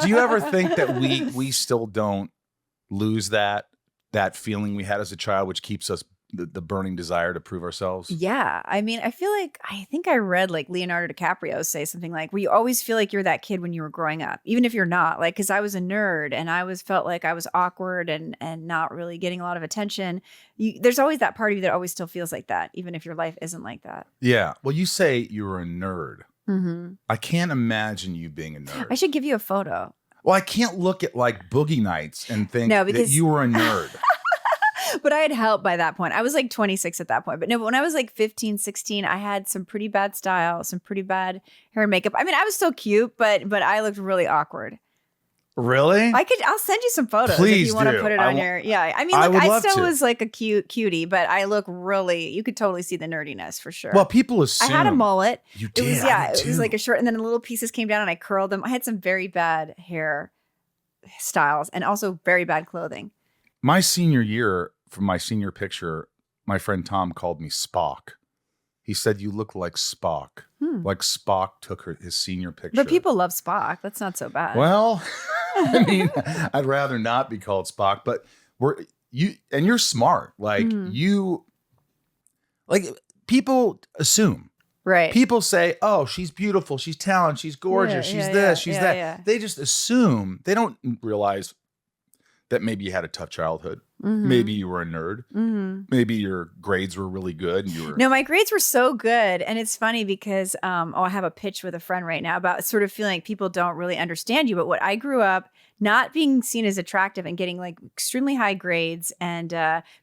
Do you ever think that we still don't lose that feeling we had as a child, which keeps us the burning desire to prove ourselves? Yeah. I mean, I think I read like Leonardo DiCaprio say something like, where you always feel like you're that kid when you were growing up, even if you're not. Like, because I was a nerd and I was felt like I was awkward and not really getting a lot of attention. There's always that part of you that always still feels like that, even if your life isn't like that. Yeah. Well, you say you were a nerd. Mm-hmm. I can't imagine you being a nerd. I should give you a photo. Well, I can't look at like Boogie Nights and think that you were a nerd. But I had help by that point. I was like 26 at that point. But no, but when I was like 15, 16, I had some pretty bad style, some pretty bad hair and makeup. I mean, I was still cute, but I looked really awkward. Really? I'll send you some photos Please if you want to put it on your. Yeah. I mean, look, I still was like a cutie, but I look really, you could totally see the nerdiness for sure. Well, people assume. I had a mullet. You did. It was like a short, and then the little pieces came down and I curled them. I had some very bad hair styles and also very bad clothing. My senior year, from my senior picture, my friend Tom called me Spock. He said, "You look like Spock." Like Spock took his senior picture. But people love Spock. That's not so bad. Well, I mean, I'd rather not be called Spock, but you're smart. Like people assume. Right. People say, "Oh, she's beautiful, she's talented, she's gorgeous, she's this, she's that." Yeah. They just assume. They don't realize that maybe you had a tough childhood. Maybe you were a nerd. Maybe your grades were really good. And you were... No, my grades were so good. And it's funny because, I have a pitch with a friend right now about sort of feeling like people don't really understand you. But what I grew up not being seen as attractive and getting like extremely high grades and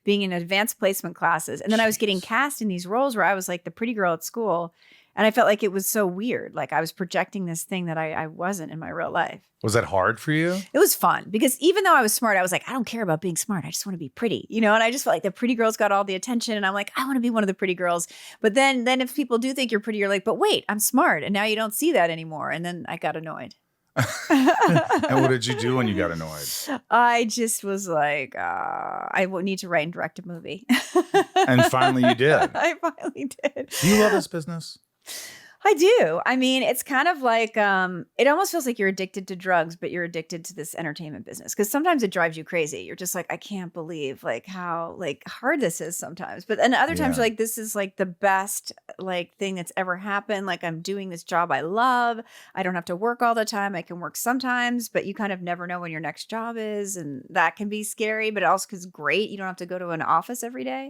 being in advanced placement classes. And then I was getting cast in these roles where I was like the pretty girl at school. And I felt like it was so weird. Like I was projecting this thing that I wasn't in my real life. Was that hard for you? It was fun because even though I was smart, I was like, I don't care about being smart. I just want to be pretty, you know? And I just felt like the pretty girls got all the attention. And I'm like, I want to be one of the pretty girls. But then if people do think you're pretty, you're like, but wait, I'm smart. And now you don't see that anymore. And then I got annoyed. And what did you do when you got annoyed? I just was like, I need to write and direct a movie. And finally you did. I finally did. Do you love this business? I do. I mean, it's kind of like, it almost feels like you're addicted to drugs, but you're addicted to this entertainment business. Because sometimes it drives you crazy. You're just like, I can't believe like how like hard this is sometimes. But then other times you're like, this is like the best like thing that's ever happened. Like I'm doing this job I love. I don't have to work all the time. I can work sometimes, but you kind of never know when your next job is. And that can be scary, but it also is great. You don't have to go to an office every day.